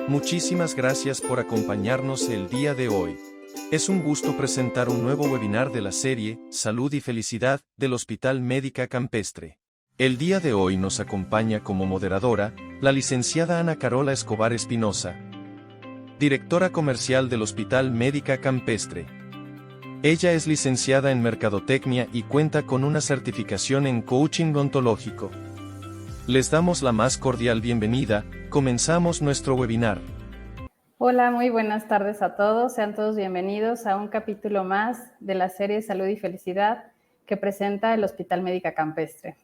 Muchísimas gracias por acompañarnos el día de hoy. Es un gusto presentar un nuevo webinar de la serie Salud y Felicidad del Hospital Médica Campestre. El día de hoy nos acompaña como moderadora la licenciada Ana Carola Escobar Espinosa, directora comercial del Hospital Médica Campestre. Ella es licenciada en Mercadotecnia y cuenta con una certificación en coaching ontológico. Les damos la más cordial bienvenida. Comenzamos nuestro webinar. Hola, muy buenas tardes a todos. Sean todos bienvenidos a un capítulo más de la serie Salud y Felicidad que presenta el Hospital Médica Campestre.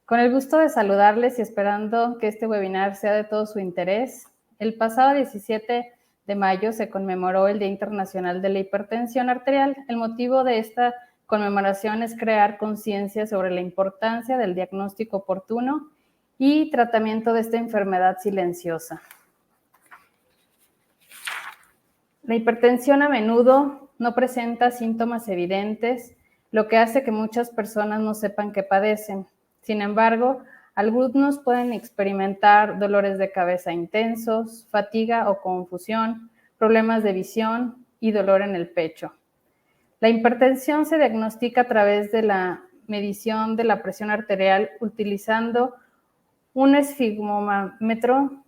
Con el gusto de saludarles y esperando que este webinar sea de todo su interés, el pasado 17 de mayo se conmemoró el Día Internacional de la Hipertensión Arterial. El motivo de esta conmemoración es crear conciencia sobre la importancia del diagnóstico oportuno y tratamiento de esta enfermedad silenciosa. La hipertensión a menudo no presenta síntomas evidentes, lo que hace que muchas personas no sepan que padecen. Sin embargo, algunos pueden experimentar dolores de cabeza intensos, fatiga o confusión, problemas de visión y dolor en el pecho. La hipertensión se diagnostica a través de la medición de la presión arterial utilizando un esfigmómetro.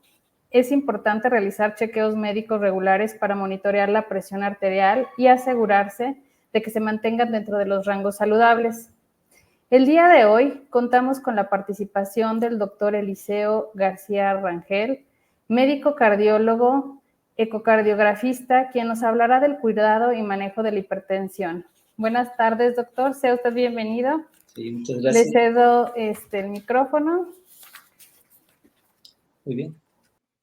Es importante realizar chequeos médicos regulares para monitorear la presión arterial y asegurarse de que se mantengan dentro de los rangos saludables. El día de hoy contamos con la participación del doctor Eliseo García Rangel, médico cardiólogo, ecocardiografista, quien nos hablará del cuidado y manejo de la hipertensión. Buenas tardes, doctor. Sea usted bienvenido. Sí, muchas gracias. Le cedo el micrófono. Muy bien.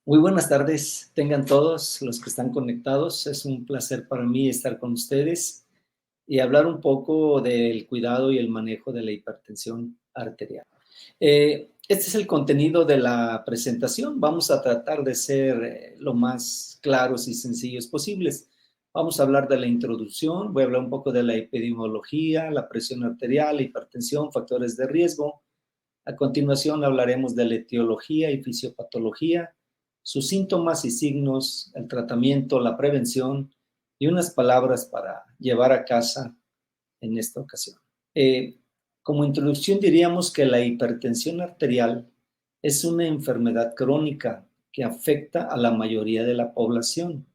Muy buenas tardes, tengan todos los que están conectados. Es un placer para mí estar con ustedes y hablar un poco del cuidado y el manejo de la hipertensión arterial. Este es el contenido de la presentación. Vamos a tratar de ser lo más claros y sencillos posibles. Vamos a hablar de la introducción, voy a hablar un poco de la epidemiología, la presión arterial, la hipertensión, factores de riesgo. A continuación hablaremos de la etiología y fisiopatología, sus síntomas y signos, el tratamiento, la prevención y unas palabras para llevar a casa en esta ocasión. Como introducción diríamos que la hipertensión arterial es una enfermedad crónica que afecta a la mayoría de la población,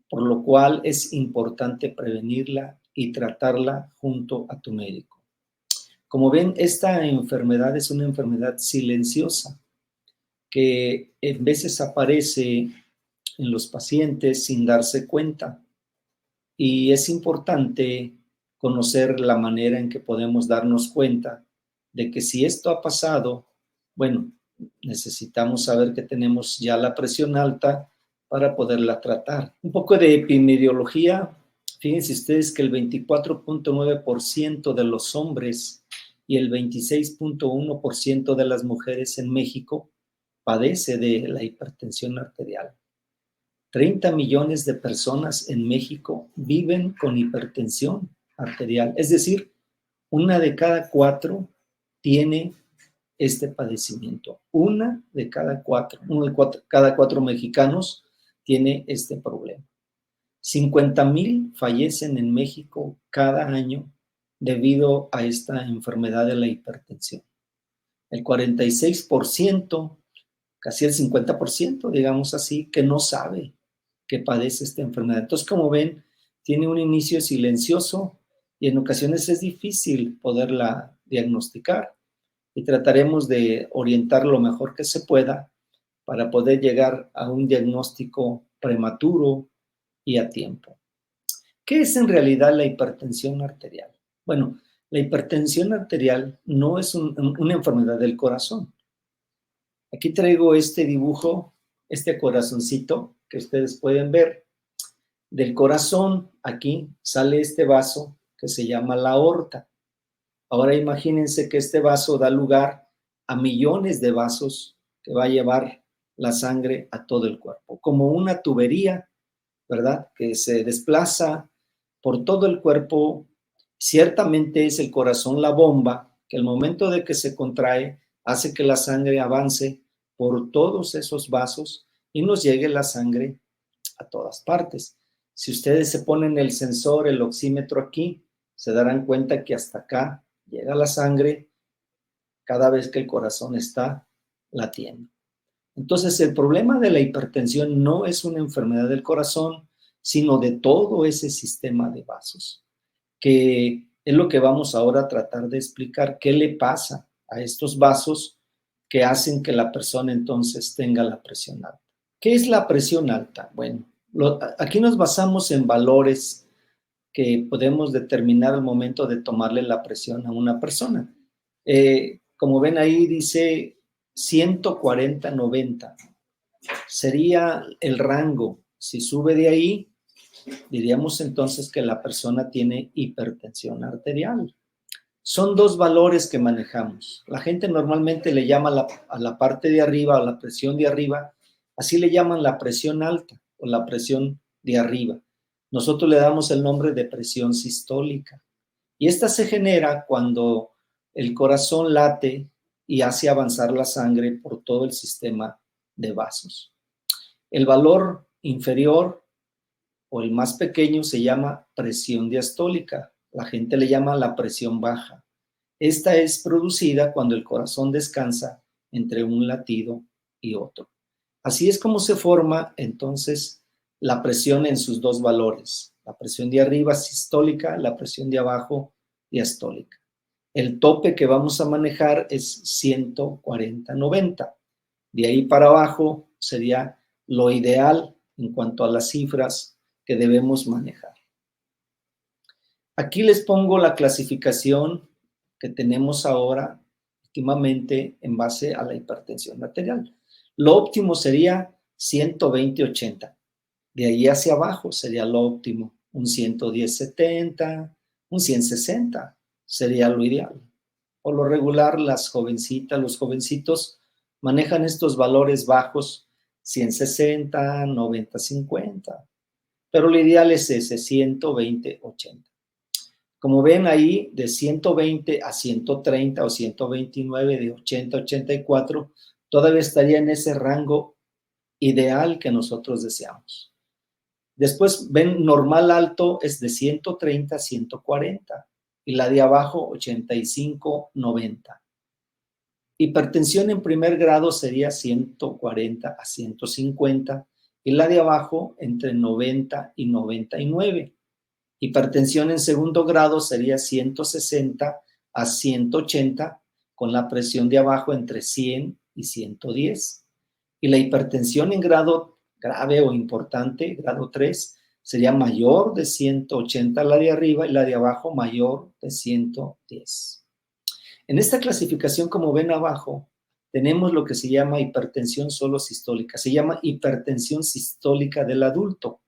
por lo cual es importante prevenirla y tratarla junto a tu médico. Como ven, esta enfermedad es una enfermedad silenciosa que en veces aparece en los pacientes sin darse cuenta. Y es importante conocer la manera en que podemos darnos cuenta de que si esto ha pasado, bueno, necesitamos saber que tenemos ya la presión alta para poderla tratar. Un poco de epidemiología. Fíjense ustedes que el 24.9% de los hombres y el 26.1% de las mujeres en México padece de la hipertensión arterial. 30 millones de personas en México viven con hipertensión arterial, es decir, una de cada 4 tiene este padecimiento. Uno de cada 4 mexicanos tiene este problema. 50,000 fallecen en México cada año debido a esta enfermedad de la hipertensión. El 46%, casi el 50%, digamos así, que no sabe que padece esta enfermedad. Entonces, como ven, tiene un inicio silencioso y en ocasiones es difícil poderla diagnosticar y trataremos de orientar lo mejor que se pueda para poder llegar a un diagnóstico prematuro y a tiempo. ¿Qué es en realidad la hipertensión arterial? Bueno, la hipertensión arterial no es una enfermedad del corazón. Aquí traigo este dibujo, este corazoncito que ustedes pueden ver. Del corazón, aquí sale este vaso que se llama la aorta. Ahora imagínense que este vaso da lugar a millones de vasos que va a llevar la sangre a todo el cuerpo, como una tubería, ¿verdad? Que se desplaza por todo el cuerpo. Ciertamente es el corazón la bomba que al momento de que se contrae hace que la sangre avance por todos esos vasos y nos llegue la sangre a todas partes. Si ustedes se ponen el sensor, el oxímetro aquí, se darán cuenta que hasta acá llega la sangre cada vez que el corazón está latiendo. Entonces, el problema de la hipertensión no es una enfermedad del corazón, sino de todo ese sistema de vasos, que es lo que vamos ahora a tratar de explicar. ¿Qué le pasa a estos vasos que hacen que la persona entonces tenga la presión alta? ¿Qué es la presión alta? Bueno, aquí nos basamos en valores que podemos determinar al momento de tomarle la presión a una persona. Como ven ahí dice 140-90. Sería el rango. Si sube de ahí, diríamos entonces que la persona tiene hipertensión arterial. Son dos valores que manejamos. La gente normalmente le llama a la parte de arriba, a la presión de arriba, así le llaman la presión alta o la presión de arriba. Nosotros le damos el nombre de presión sistólica. Y esta se genera cuando el corazón late y hace avanzar la sangre por todo el sistema de vasos. El valor inferior o el más pequeño se llama presión diastólica. La gente le llama la presión baja. Esta es producida cuando el corazón descansa entre un latido y otro. Así es como se forma entonces la presión en sus dos valores. La presión de arriba sistólica, la presión de abajo diastólica. El tope que vamos a manejar es 140-90. De ahí para abajo sería lo ideal en cuanto a las cifras que debemos manejar. Aquí les pongo la clasificación que tenemos ahora últimamente en base a la hipertensión arterial. Lo óptimo sería 120-80. De ahí hacia abajo sería lo óptimo. Un 110-70, un 160 sería lo ideal. Por lo regular, las jovencitas, los jovencitos manejan estos valores bajos, 160, 90-50. Pero lo ideal es ese, 120-80. Como ven ahí, de 120 a 130 o 129, de 80 a 84, todavía estaría en ese rango ideal que nosotros deseamos. Después ven, normal alto es de 130 a 140 y la de abajo 85-90. Hipertensión en primer grado sería 140 a 150 y la de abajo entre 90 y 99. Hipertensión en segundo grado sería 160 a 180 con la presión de abajo entre 100 y 110. Y la hipertensión en grado grave o importante, grado 3, sería mayor de 180 la de arriba y la de abajo mayor de 110. En esta clasificación, como ven abajo, tenemos lo que se llama hipertensión solo sistólica. Se llama hipertensión sistólica del adulto.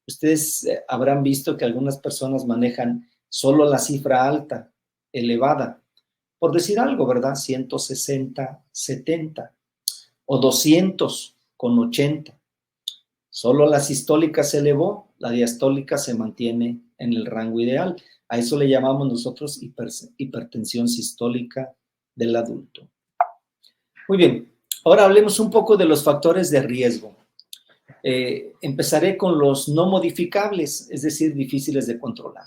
Ustedes habrán visto que algunas personas manejan solo la cifra alta, elevada. Por decir algo, ¿verdad? 160-70 o 200-80. Solo la sistólica se elevó, la diastólica se mantiene en el rango ideal. A eso le llamamos nosotros hipertensión sistólica del adulto. Muy bien, ahora hablemos un poco de los factores de riesgo. Empezaré con los no modificables, es decir, difíciles de controlar.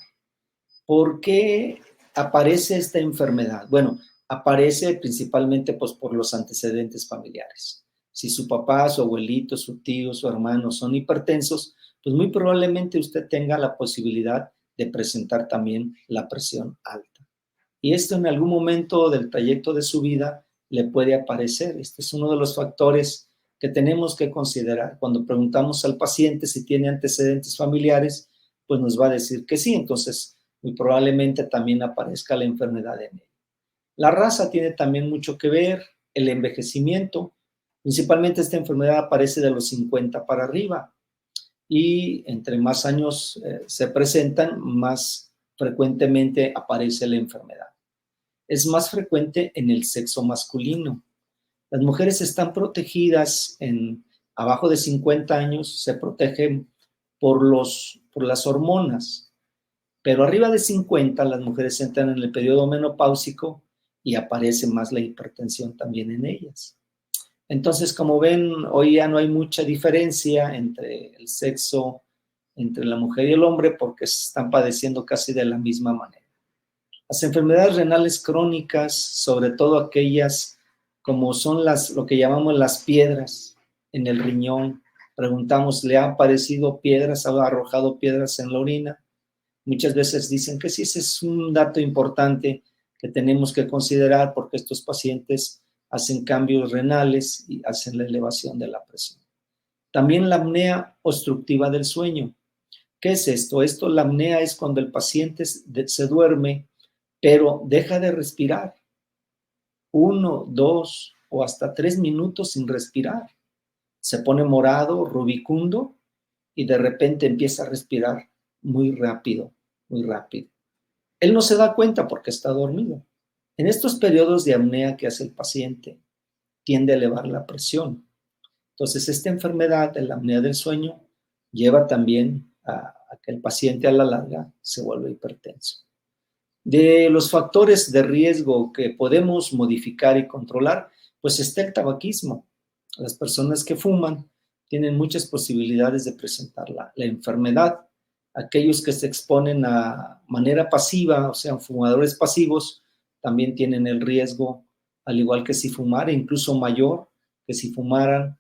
¿Por qué aparece esta enfermedad? Bueno, aparece principalmente pues, por los antecedentes familiares. Si su papá, su abuelito, su tío, su hermano son hipertensos, pues muy probablemente usted tenga la posibilidad de presentar también la presión alta. Y esto en algún momento del trayecto de su vida le puede aparecer. Este es uno de los factores que tenemos que considerar. Cuando preguntamos al paciente si tiene antecedentes familiares, pues nos va a decir que sí. Entonces, muy probablemente también aparezca la enfermedad en él. La raza tiene también mucho que ver, el envejecimiento. Principalmente esta enfermedad aparece de los 50 para arriba y entre más años se presentan, más frecuentemente aparece la enfermedad. Es más frecuente en el sexo masculino. Las mujeres están protegidas abajo de 50 años, se protegen por las hormonas, pero arriba de 50 las mujeres entran en el periodo menopáusico y aparece más la hipertensión también en ellas. Entonces, como ven, hoy ya no hay mucha diferencia entre el sexo, entre la mujer y el hombre, porque se están padeciendo casi de la misma manera. Las enfermedades renales crónicas, sobre todo aquellas como son lo que llamamos las piedras en el riñón. Preguntamos, ¿le han aparecido piedras, ha arrojado piedras en la orina? Muchas veces dicen que sí, ese es un dato importante que tenemos que considerar porque estos pacientes hacen cambios renales y hacen la elevación de la presión. También la apnea obstructiva del sueño. ¿Qué es esto? La apnea es cuando el paciente se duerme, pero deja de respirar 1, 2 o hasta 3 minutos sin respirar. Se pone morado, rubicundo y de repente empieza a respirar muy rápido, muy rápido. Él no se da cuenta porque está dormido. En estos periodos de apnea que hace el paciente, tiende a elevar la presión. Entonces, esta enfermedad de la apnea del sueño lleva también a que el paciente a la larga se vuelva hipertenso. De los factores de riesgo que podemos modificar y controlar, pues está el tabaquismo. Las personas que fuman tienen muchas posibilidades de presentar la enfermedad. Aquellos que se exponen a manera pasiva, o sea, fumadores pasivos, también tienen el riesgo, al igual que si fumara, incluso mayor que si fumaran,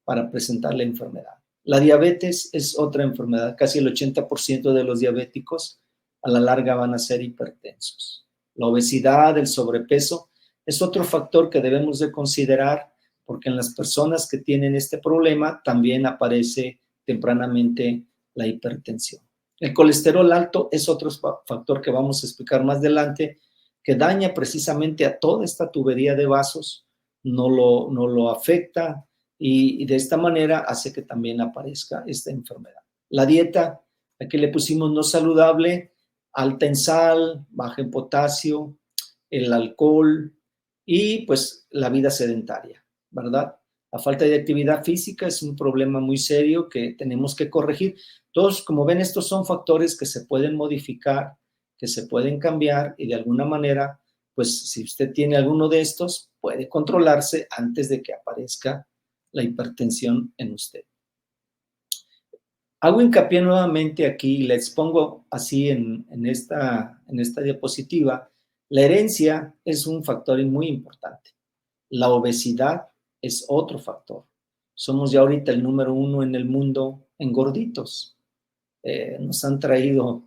para presentar la enfermedad. La diabetes es otra enfermedad. Casi el 80% de los diabéticos a la larga van a ser hipertensos. La obesidad, el sobrepeso, es otro factor que debemos de considerar porque en las personas que tienen este problema también aparece tempranamente la hipertensión. El colesterol alto es otro factor que vamos a explicar más adelante, que daña precisamente a toda esta tubería de vasos, no lo afecta y de esta manera hace que también aparezca esta enfermedad. La dieta, aquí le pusimos no saludable, alta en sal, baja en potasio, el alcohol y pues la vida sedentaria, ¿verdad? La falta de actividad física es un problema muy serio que tenemos que corregir. Todos, como ven, estos son factores que se pueden modificar, que se pueden cambiar y de alguna manera, pues si usted tiene alguno de estos, puede controlarse antes de que aparezca la hipertensión en usted. Hago hincapié nuevamente aquí, y les pongo así en esta diapositiva, la herencia es un factor muy importante. La obesidad es otro factor. Somos ya ahorita el número 1 en el mundo en gorditos. Nos han traído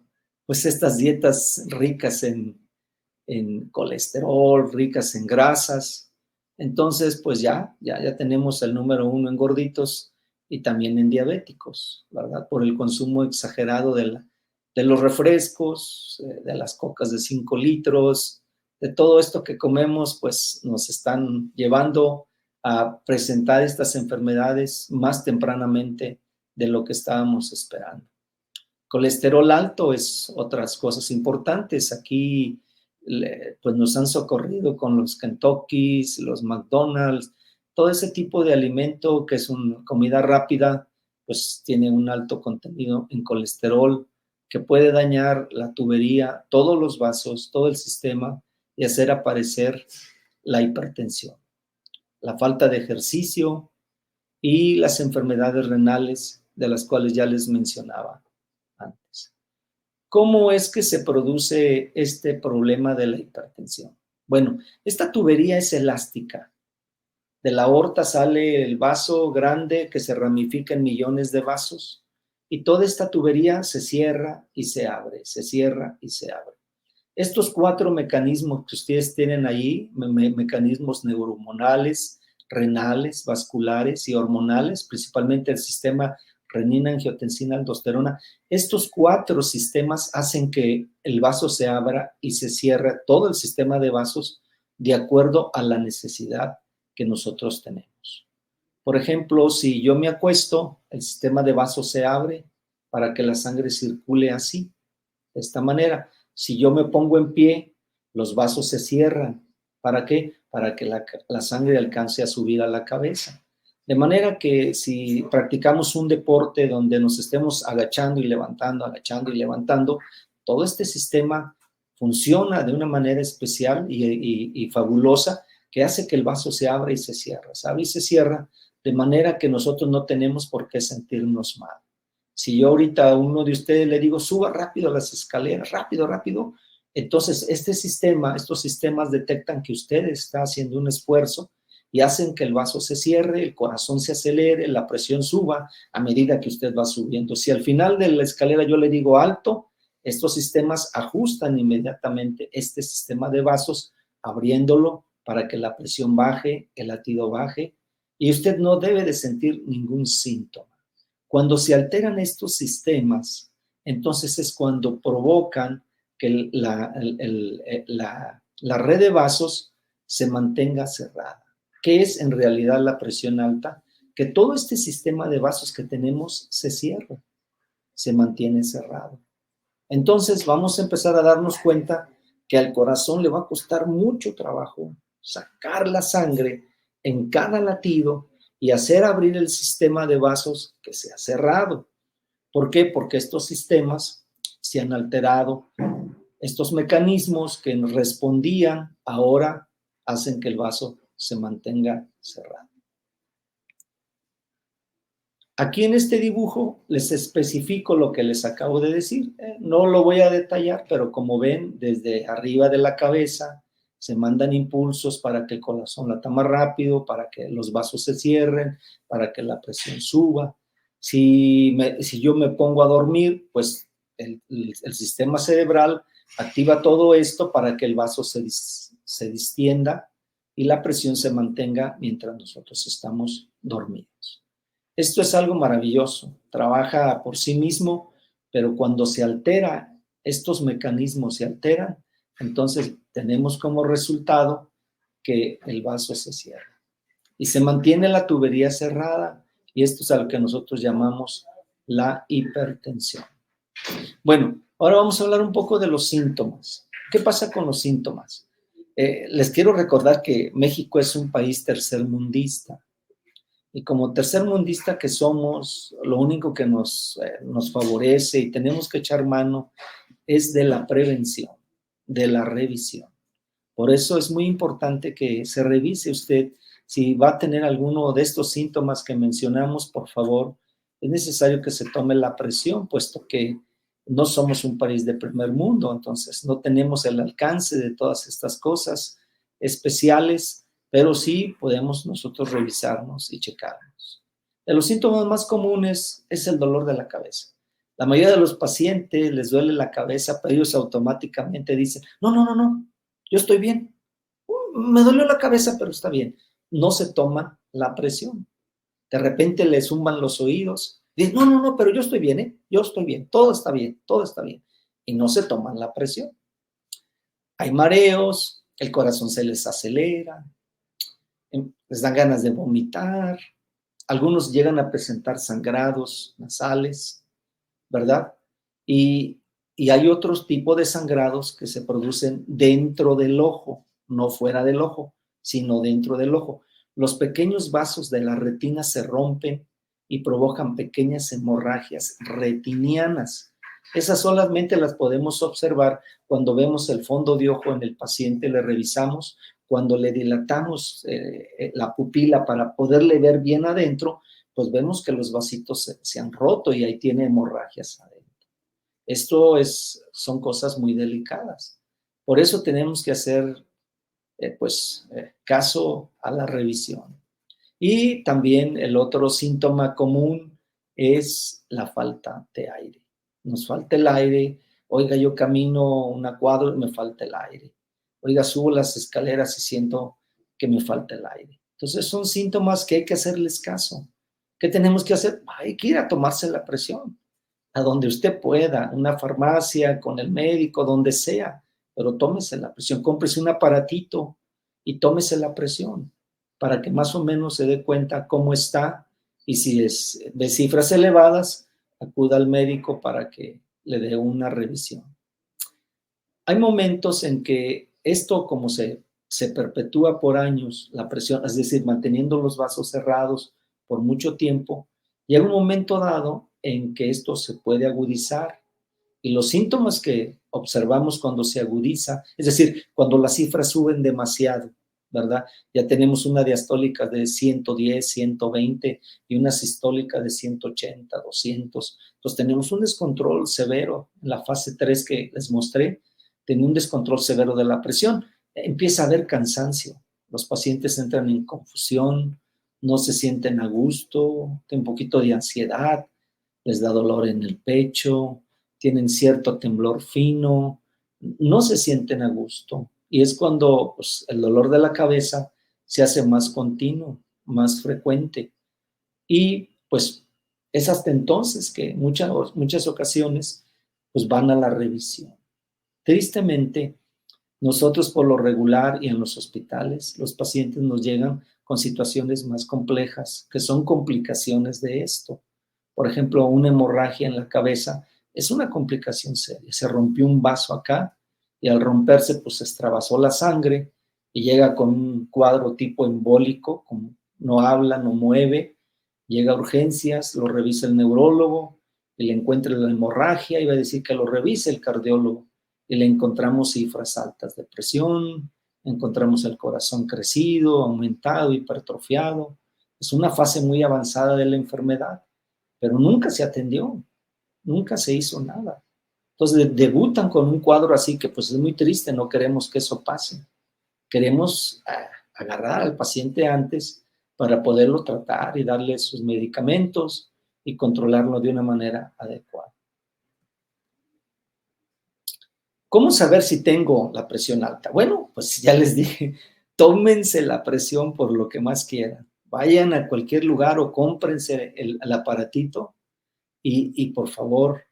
pues estas dietas ricas en colesterol, ricas en grasas. Entonces, pues ya tenemos el número 1 en gorditos y también en diabéticos, ¿verdad? Por el consumo exagerado de los refrescos, de las cocas de 5 litros, de todo esto que comemos, pues nos están llevando a presentar estas enfermedades más tempranamente de lo que estábamos esperando. Colesterol alto es otras cosas importantes. Aquí pues nos han socorrido con los Kentuckys, los McDonald's, todo ese tipo de alimento que es una comida rápida, pues tiene un alto contenido en colesterol que puede dañar la tubería, todos los vasos, todo el sistema y hacer aparecer la hipertensión. La falta de ejercicio y las enfermedades renales de las cuales ya les mencionaba antes. ¿Cómo es que se produce este problema de la hipertensión? Bueno, esta tubería es elástica. De la aorta sale el vaso grande que se ramifica en millones de vasos y toda esta tubería se cierra y se abre, se cierra y se abre. Estos 4 mecanismos que ustedes tienen ahí, mecanismos neurohormonales, renales, vasculares y hormonales, principalmente el sistema renina, angiotensina, aldosterona, estos 4 sistemas hacen que el vaso se abra y se cierre todo el sistema de vasos de acuerdo a la necesidad que nosotros tenemos. Por ejemplo, si yo me acuesto, el sistema de vasos se abre para que la sangre circule así, de esta manera. Si yo me pongo en pie, los vasos se cierran. ¿Para qué? Para que la sangre alcance a subir a la cabeza. De manera que si practicamos un deporte donde nos estemos agachando y levantando, todo este sistema funciona de una manera especial y fabulosa que hace que el vaso se abra y se cierra, se abre y se cierra, de manera que nosotros no tenemos por qué sentirnos mal. Si yo ahorita a uno de ustedes le digo, suba rápido las escaleras, rápido, rápido, entonces estos sistemas detectan que usted está haciendo un esfuerzo y hacen que el vaso se cierre, el corazón se acelere, la presión suba a medida que usted va subiendo. Si al final de la escalera yo le digo alto, estos sistemas ajustan inmediatamente este sistema de vasos, abriéndolo para que la presión baje, el latido baje, y usted no debe de sentir ningún síntoma. Cuando se alteran estos sistemas, entonces es cuando provocan que la red de vasos se mantenga cerrada. ¿Qué es en realidad la presión alta? Que todo este sistema de vasos que tenemos se cierra, se mantiene cerrado. Entonces vamos a empezar a darnos cuenta que al corazón le va a costar mucho trabajo sacar la sangre en cada latido y hacer abrir el sistema de vasos que se ha cerrado. ¿Por qué? Porque estos sistemas se han alterado. Estos mecanismos que respondían ahora hacen que el vaso se mantenga cerrado. Aquí en este dibujo les especifico lo que les acabo de decir. No lo voy a detallar, pero como ven, desde arriba de la cabeza se mandan impulsos para que el corazón lata más rápido, para que los vasos se cierren, para que la presión suba. Si yo me pongo a dormir, pues el sistema cerebral activa todo esto para que el vaso se distienda y la presión se mantenga mientras nosotros estamos dormidos. Esto es algo maravilloso, trabaja por sí mismo, pero cuando se altera, estos mecanismos se alteran, entonces tenemos como resultado que el vaso se cierra y se mantiene la tubería cerrada, y esto es a lo que nosotros llamamos la hipertensión. Bueno, ahora vamos a hablar un poco de los síntomas. ¿Qué pasa con los síntomas? Les quiero recordar que México es un país tercermundista. Y como tercermundista que somos, lo único que nos favorece y tenemos que echar mano es de la prevención, de la revisión. Por eso es muy importante que se revise usted. Si va a tener alguno de estos síntomas que mencionamos, por favor, es necesario que se tome la presión, puesto que no somos un país de primer mundo, entonces no tenemos el alcance de todas estas cosas especiales, pero sí podemos nosotros revisarnos y checarnos. De los síntomas más comunes es el dolor de la cabeza. La mayoría de los pacientes les duele la cabeza, pero ellos automáticamente dicen, no, yo estoy bien. Me dolió la cabeza, pero está bien. No se toman la presión. De repente les zumban los oídos. Dicen, no, pero yo estoy bien, ¿eh? Yo estoy bien, todo está bien, todo está bien. Y no se toman la presión. Hay mareos, el corazón se les acelera, les dan ganas de vomitar, algunos llegan a presentar sangrados nasales, ¿verdad? Y hay otros tipos de sangrados que se producen dentro del ojo, no fuera del ojo, sino dentro del ojo. Los pequeños vasos de la retina se rompen y provocan pequeñas hemorragias retinianas. Esas solamente las podemos observar cuando vemos el fondo de ojo en el paciente, le revisamos, cuando le dilatamos la pupila para poderle ver bien adentro, pues vemos que los vasitos se han roto y ahí tiene hemorragias adentro. Esto son cosas muy delicadas. Por eso tenemos que hacer caso a la revisión. Y también el otro síntoma común es la falta de aire. Nos falta el aire. Oiga, yo camino una cuadra y me falta el aire. Oiga, subo las escaleras y siento que me falta el aire. Entonces son síntomas que hay que hacerles caso. ¿Qué tenemos que hacer? Hay que ir a tomarse la presión, a donde usted pueda, una farmacia, con el médico, donde sea, pero tómese la presión, cómprese un aparatito y tómese la presión para que más o menos se dé cuenta cómo está, y si es de cifras elevadas, acuda al médico para que le dé una revisión. Hay momentos en que esto, como se perpetúa por años, la presión, es decir, manteniendo los vasos cerrados por mucho tiempo, llega un momento dado en que esto se puede agudizar, y los síntomas que observamos cuando se agudiza, es decir, cuando las cifras suben demasiado, ¿verdad? Ya tenemos una diastólica de 110, 120 y una sistólica de 180, 200. Entonces tenemos un descontrol severo. En la fase 3 que les mostré, tenía un descontrol severo de la presión. Empieza a haber cansancio. Los pacientes entran en confusión, no se sienten a gusto, tienen un poquito de ansiedad, les da dolor en el pecho, tienen cierto temblor fino, no se sienten a gusto. Y es cuando pues, el dolor de la cabeza se hace más continuo, más frecuente. Y pues es hasta entonces que muchas ocasiones pues van a la revisión. Tristemente, nosotros por lo regular y en los hospitales, los pacientes nos llegan con situaciones más complejas, que son complicaciones de esto. Por ejemplo, una hemorragia en la cabeza es una complicación seria. Se rompió un vaso acá y al romperse pues se extravasó la sangre y llega con un cuadro tipo embólico, como no habla, no mueve, llega a urgencias, lo revisa el neurólogo y le encuentra la hemorragia y va a decir que lo revise el cardiólogo y le encontramos cifras altas de presión, encontramos el corazón crecido, aumentado, hipertrofiado. Es una fase muy avanzada de la enfermedad, pero nunca se atendió, nunca se hizo nada. Entonces debutan con un cuadro así que pues es muy triste, no queremos que eso pase. Queremos agarrar al paciente antes para poderlo tratar y darle sus medicamentos y controlarlo de una manera adecuada. ¿Cómo saber si tengo la presión alta? Bueno, pues ya les dije, tómense la presión por lo que más quieran. Vayan a cualquier lugar o cómprense el aparatito y por favor,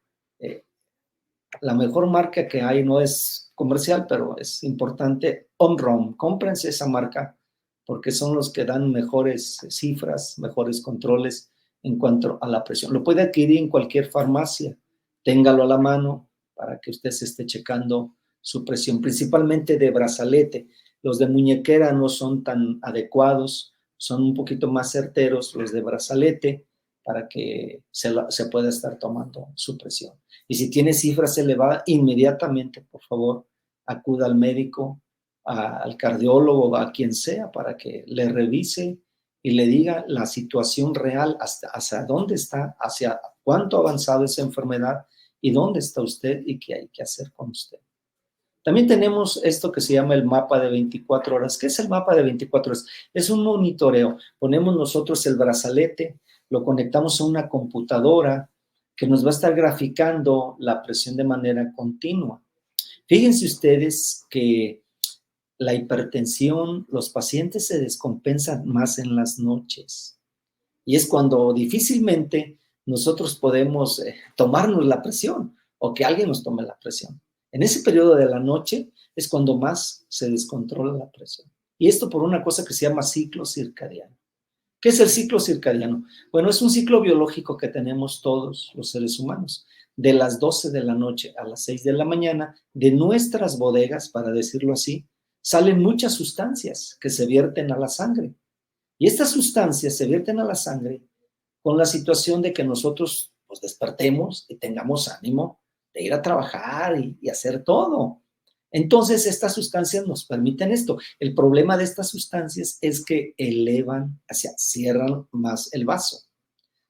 la mejor marca que hay no es comercial, pero es importante, Omron. Cómprense esa marca porque son los que dan mejores cifras, mejores controles en cuanto a la presión. Lo puede adquirir en cualquier farmacia. Téngalo a la mano para que usted se esté checando su presión, principalmente de brazalete. Los de muñequera no son tan adecuados, son un poquito más certeros los de brazalete para que se pueda estar tomando su presión. Y si tiene cifras elevadas, inmediatamente, por favor, acuda al médico, al cardiólogo, a quien sea, para que le revise y le diga la situación real, hacia dónde está, hacia cuánto ha avanzado esa enfermedad y dónde está usted y qué hay que hacer con usted. También tenemos esto que se llama el mapa de 24 horas. ¿Qué es el mapa de 24 horas? Es un monitoreo. Ponemos nosotros el brazalete, lo conectamos a una computadora que nos va a estar graficando la presión de manera continua. Fíjense ustedes que la hipertensión, los pacientes se descompensan más en las noches. Y es cuando difícilmente nosotros podemos tomarnos la presión o que alguien nos tome la presión. En ese periodo de la noche es cuando más se descontrola la presión. Y esto por una cosa que se llama ciclo circadiano. ¿Qué es el ciclo circadiano? Bueno, es un ciclo biológico que tenemos todos los seres humanos. De las 12 de la noche a las 6 de la mañana, de nuestras bodegas, para decirlo así, salen muchas sustancias que se vierten a la sangre. Y estas sustancias se vierten a la sangre con la situación de que nosotros pues, despertemos y tengamos ánimo de ir a trabajar y hacer todo. Entonces, estas sustancias nos permiten esto. El problema de estas sustancias es que cierran más el vaso.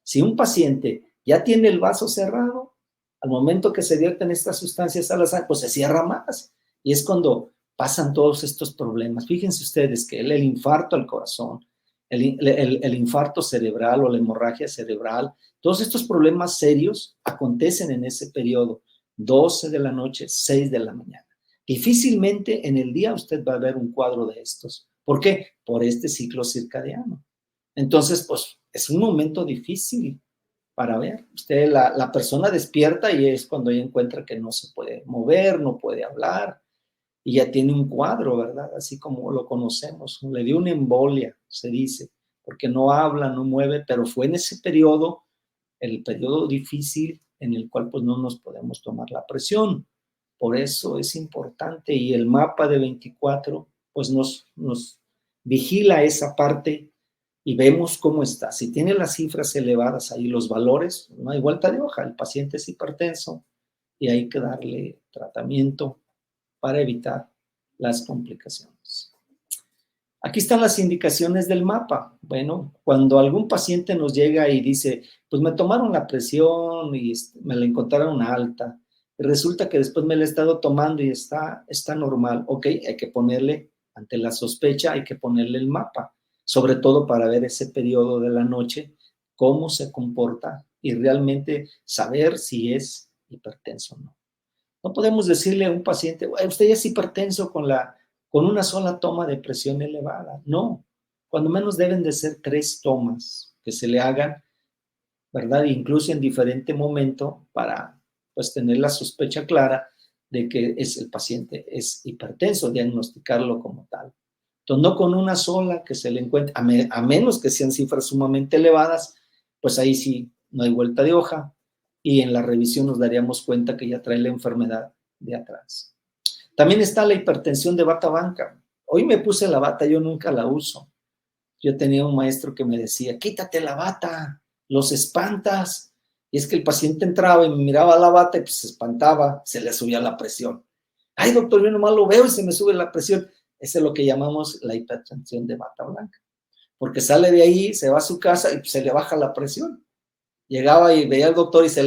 Si un paciente ya tiene el vaso cerrado, al momento que se vierten estas sustancias a la sangre, pues se cierra más. Y es cuando pasan todos estos problemas. Fíjense ustedes que el infarto al corazón, el infarto cerebral o la hemorragia cerebral, todos estos problemas serios acontecen en ese periodo, 12 de la noche, 6 de la mañana. Difícilmente en el día usted va a ver un cuadro de estos. ¿Por qué? Por este ciclo circadiano. Entonces, pues, es un momento difícil para ver. Usted, la persona despierta y es cuando ella encuentra que no se puede mover, no puede hablar, y ya tiene un cuadro, ¿verdad? Así como lo conocemos. Le dio una embolia, se dice, porque no habla, no mueve, pero fue en ese periodo, el periodo difícil en el cual pues no nos podemos tomar la presión. Por eso es importante y el mapa de 24 pues nos vigila esa parte y vemos cómo está. Si tiene las cifras elevadas ahí, los valores, no hay vuelta de hoja, el paciente es hipertenso y hay que darle tratamiento para evitar las complicaciones. Aquí están las indicaciones del mapa. Bueno, cuando algún paciente nos llega y dice, pues me tomaron la presión y me la encontraron alta, y resulta que después me la he estado tomando y está normal, ok, hay que ponerle, ante la sospecha, hay que ponerle el mapa, sobre todo para ver ese periodo de la noche, cómo se comporta y realmente saber si es hipertenso o no. No podemos decirle a un paciente, usted ya es hipertenso con una sola toma de presión elevada. No, cuando menos deben de ser 3 tomas que se le hagan, ¿verdad? Incluso en diferente momento para, pues, tener la sospecha clara de que el paciente es hipertenso, diagnosticarlo como tal. Entonces, no con una sola que se le encuentre, a menos que sean cifras sumamente elevadas, pues ahí sí no hay vuelta de hoja y en la revisión nos daríamos cuenta que ya trae la enfermedad de atrás. También está la hipertensión de bata blanca. Hoy me puse la bata, yo nunca la uso. Yo tenía un maestro que me decía, quítate la bata, los espantas. Y es que el paciente entraba y me miraba la bata y pues se espantaba, se le subía la presión. Ay, doctor, yo nomás lo veo y se me sube la presión. Eso es lo que llamamos la hipertensión de bata blanca. Porque sale de ahí, se va a su casa y se le baja la presión. Llegaba y veía al doctor y se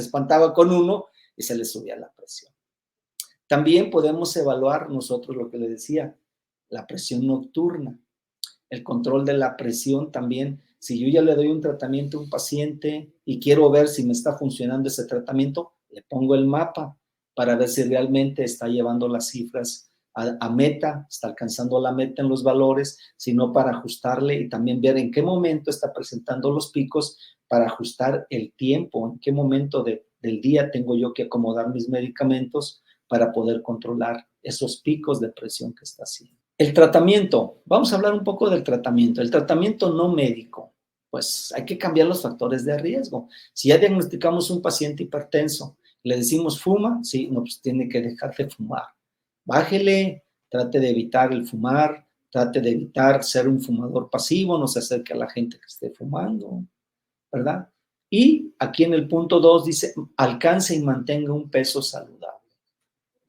espantaba con uno y se le subía la presión. También podemos evaluar nosotros lo que le decía, la presión nocturna, el control de la presión también. Si yo ya le doy un tratamiento a un paciente y quiero ver si me está funcionando ese tratamiento, le pongo el mapa para ver si realmente está llevando las cifras a meta, está alcanzando la meta en los valores, sino para ajustarle y también ver en qué momento está presentando los picos para ajustar el tiempo, en qué momento del día tengo yo que acomodar mis medicamentos para poder controlar esos picos de presión que está haciendo. El tratamiento, vamos a hablar un poco del tratamiento. El tratamiento no médico, pues hay que cambiar los factores de riesgo. Si ya diagnosticamos un paciente hipertenso, le decimos fuma, sí, no, pues tiene que dejar de fumar. Bájele, trate de evitar el fumar, trate de evitar ser un fumador pasivo, no se acerque a la gente que esté fumando, ¿verdad? Y aquí en el punto 2 dice, alcance y mantenga un peso saludable.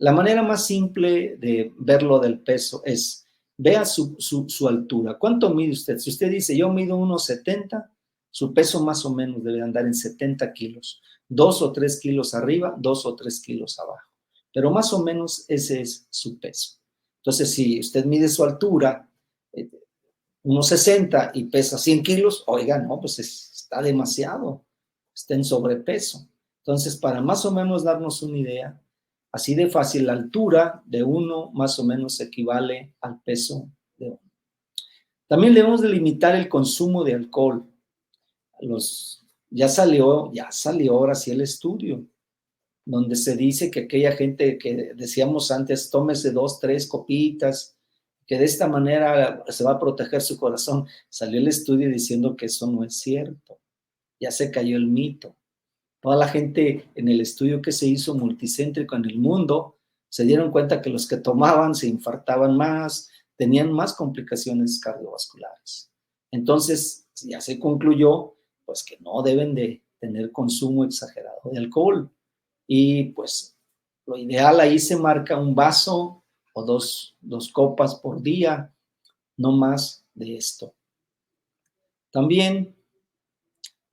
La manera más simple de verlo del peso es, vea su altura. ¿Cuánto mide usted? Si usted dice, yo mido 1,70, su peso más o menos debe andar en 70 kilos. 2 o 3 kilos arriba, 2 o 3 kilos abajo. Pero más o menos ese es su peso. Entonces, si usted mide su altura, 1,60 y pesa 100 kilos, oiga, no, pues está demasiado, está en sobrepeso. Entonces, para más o menos darnos una idea, así de fácil, la altura de uno más o menos equivale al peso de uno. También debemos de limitar el consumo de alcohol. Ya salió ahora sí el estudio, donde se dice que aquella gente que decíamos antes, tómese 2, 3 copitas, que de esta manera se va a proteger su corazón. Salió el estudio diciendo que eso no es cierto. Ya se cayó el mito. Toda la gente en el estudio que se hizo multicéntrico en el mundo se dieron cuenta que los que tomaban se infartaban más, tenían más complicaciones cardiovasculares. Entonces, ya se concluyó pues que no deben de tener consumo exagerado de alcohol. Y pues lo ideal ahí se marca un vaso o dos copas por día, no más de esto. También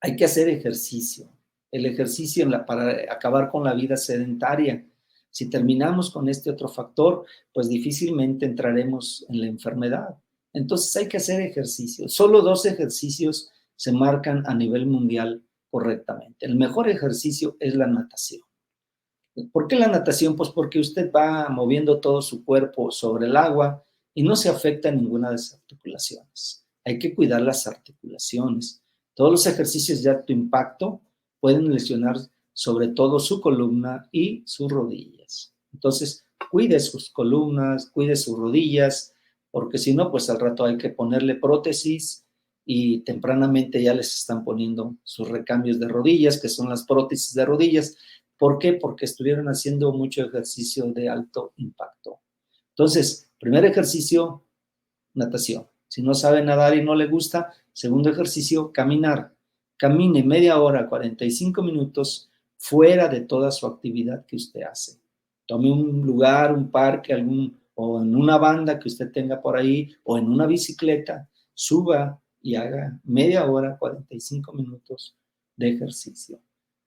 hay que hacer ejercicio. El ejercicio para acabar con la vida sedentaria. Si terminamos con este otro factor, pues difícilmente entraremos en la enfermedad. Entonces hay que hacer ejercicio. Solo 2 ejercicios se marcan a nivel mundial correctamente. El mejor ejercicio es la natación. ¿Por qué la natación? Pues porque usted va moviendo todo su cuerpo sobre el agua y no se afecta ninguna de las articulaciones. Hay que cuidar las articulaciones. Todos los ejercicios de alto impacto pueden lesionar sobre todo su columna y sus rodillas. Entonces, cuide sus columnas, cuide sus rodillas, porque si no, pues al rato hay que ponerle prótesis y tempranamente ya les están poniendo sus recambios de rodillas, que son las prótesis de rodillas. ¿Por qué? Porque estuvieron haciendo mucho ejercicio de alto impacto. Entonces, primer ejercicio, natación. Si no sabe nadar y no le gusta, segundo ejercicio, caminar. Camine media hora, 45 minutos fuera de toda su actividad que usted hace. Tome un lugar, un parque, algún o en una banda que usted tenga por ahí, o en una bicicleta, suba y haga media hora, 45 minutos de ejercicio.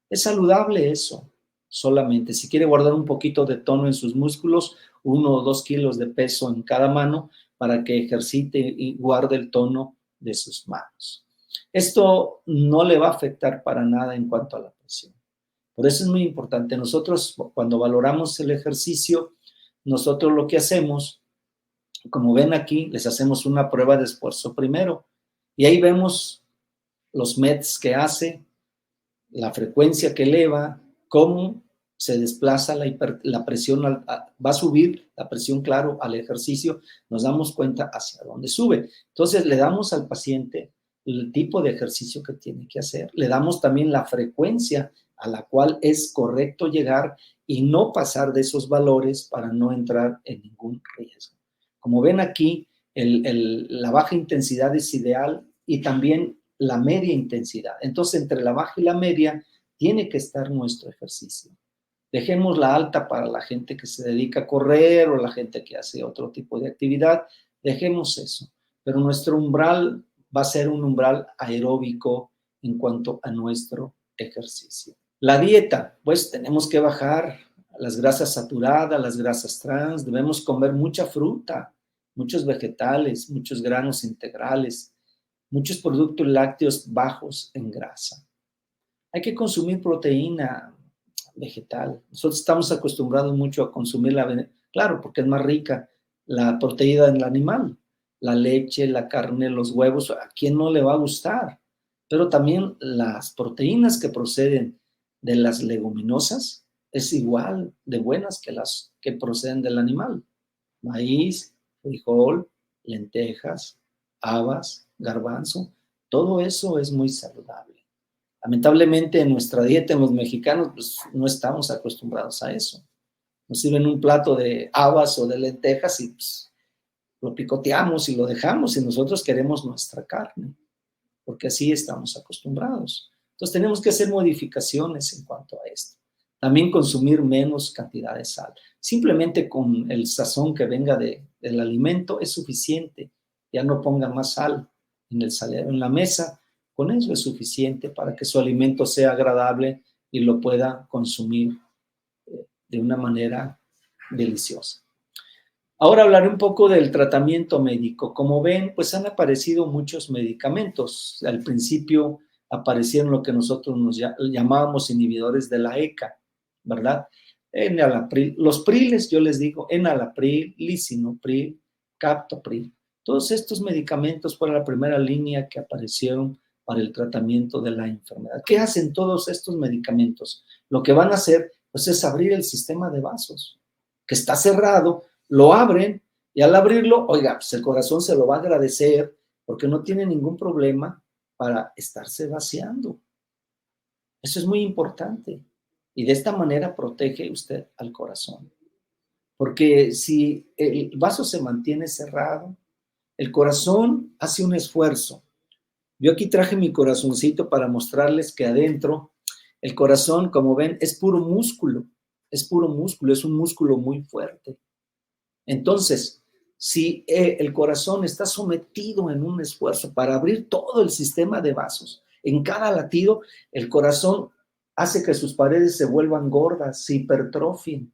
Es saludable eso, solamente. Si quiere guardar un poquito de tono en sus músculos, 1 o 2 kilos de peso en cada mano para que ejercite y guarde el tono de sus manos. Esto no le va a afectar para nada en cuanto a la presión. Por eso es muy importante. Nosotros, cuando valoramos el ejercicio, nosotros lo que hacemos, como ven aquí, les hacemos una prueba de esfuerzo primero. Y ahí vemos los METs que hace, la frecuencia que eleva, cómo se desplaza la presión, va a subir la presión, claro, al ejercicio, nos damos cuenta hacia dónde sube. Entonces le damos al paciente el tipo de ejercicio que tiene que hacer, le damos también la frecuencia a la cual es correcto llegar y no pasar de esos valores para no entrar en ningún riesgo. Como ven aquí, la baja intensidad es ideal y también la media intensidad. Entonces, entre la baja y la media tiene que estar nuestro ejercicio. Dejemos la alta para la gente que se dedica a correr o la gente que hace otro tipo de actividad. Dejemos eso. Pero nuestro umbral va a ser un umbral aeróbico en cuanto a nuestro ejercicio. La dieta, pues tenemos que bajar las grasas saturadas, las grasas trans, debemos comer mucha fruta, muchos vegetales, muchos granos integrales, muchos productos lácteos bajos en grasa. Hay que consumir proteína vegetal. Nosotros estamos acostumbrados mucho a consumirla, claro, porque es más rica la proteína del animal, la leche, la carne, los huevos, ¿a quién no le va a gustar? Pero también las proteínas que proceden de las leguminosas es igual de buenas que las que proceden del animal. Maíz, frijol, lentejas, habas, garbanzo, todo eso es muy saludable. Lamentablemente en nuestra dieta, en los mexicanos, pues no estamos acostumbrados a eso. Nos sirven un plato de habas o de lentejas y pues, lo picoteamos y lo dejamos y nosotros queremos nuestra carne, porque así estamos acostumbrados. Entonces tenemos que hacer modificaciones en cuanto a esto. También consumir menos cantidad de sal. Simplemente con el sazón que venga del alimento es suficiente. Ya no ponga más sal en el salero, en la mesa. Con eso es suficiente para que su alimento sea agradable y lo pueda consumir de una manera deliciosa. Ahora hablaré un poco del tratamiento médico. Como ven, pues han aparecido muchos medicamentos. Al principio aparecieron lo que nosotros nos llamábamos inhibidores de la ECA, ¿verdad? Enalapril, los priles, yo les digo, enalapril, lisinopril, captopril. Todos estos medicamentos fueron la primera línea que aparecieron para el tratamiento de la enfermedad. ¿Qué hacen todos estos medicamentos? Lo que van a hacer, pues, es abrir el sistema de vasos, que está cerrado, lo abren y al abrirlo, oiga, pues el corazón se lo va a agradecer porque no tiene ningún problema para estarse vaciando. Eso es muy importante. Y de esta manera protege usted al corazón. Porque si el vaso se mantiene cerrado, el corazón hace un esfuerzo. Yo aquí traje mi corazoncito para mostrarles que adentro, el corazón, como ven, es puro músculo. Es puro músculo, es un músculo muy fuerte. Entonces, si el corazón está sometido en un esfuerzo para abrir todo el sistema de vasos, en cada latido, el corazón hace que sus paredes se vuelvan gordas, se hipertrofien.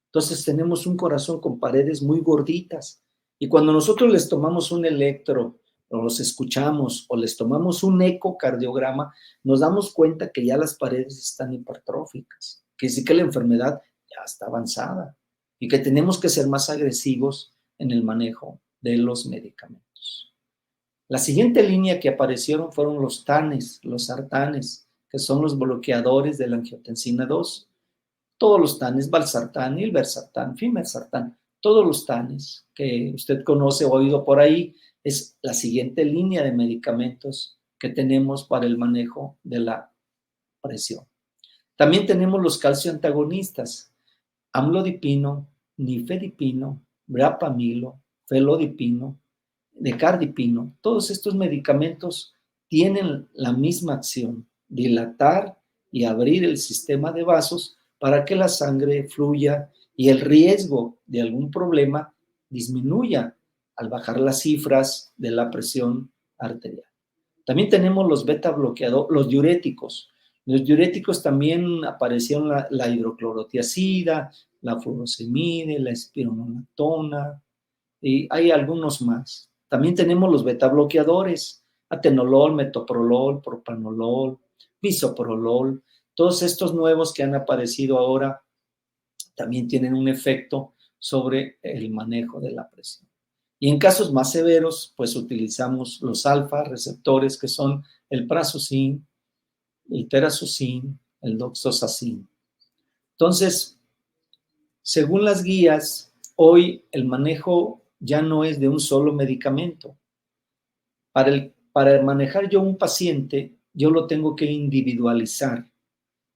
Entonces tenemos un corazón con paredes muy gorditas. Y cuando nosotros les tomamos un electro, o los escuchamos, o les tomamos un ecocardiograma, nos damos cuenta que ya las paredes están hipertróficas, que sí que la enfermedad ya está avanzada y que tenemos que ser más agresivos en el manejo de los medicamentos. La siguiente línea que aparecieron fueron los TANes, los sartanes, que son los bloqueadores de la angiotensina 2. Todos los TANes, valsartán, irbesartán, fimersartán, todos los TANes que usted conoce o ha oído por ahí, es la siguiente línea de medicamentos que tenemos para el manejo de la presión. También tenemos los calcioantagonistas, amlodipino, nifedipino, brapamilo, felodipino, decardipino. Todos estos medicamentos tienen la misma acción, dilatar y abrir el sistema de vasos para que la sangre fluya y el riesgo de algún problema disminuya al bajar las cifras de la presión arterial. También tenemos los beta bloqueadores, los diuréticos. Los diuréticos también aparecieron la hidroclorotiazida, la furosemide, la espironolactona, y hay algunos más. También tenemos los beta bloqueadores, atenolol, metoprolol, propranolol, bisoprolol. Todos estos nuevos que han aparecido ahora también tienen un efecto sobre el manejo de la presión. Y en casos más severos, pues utilizamos los alfa receptores, que son el prazosin, el terazosin, el doxozacin. Entonces, según las guías, hoy el manejo ya no es de un solo medicamento. Para manejar yo un paciente, yo lo tengo que individualizar.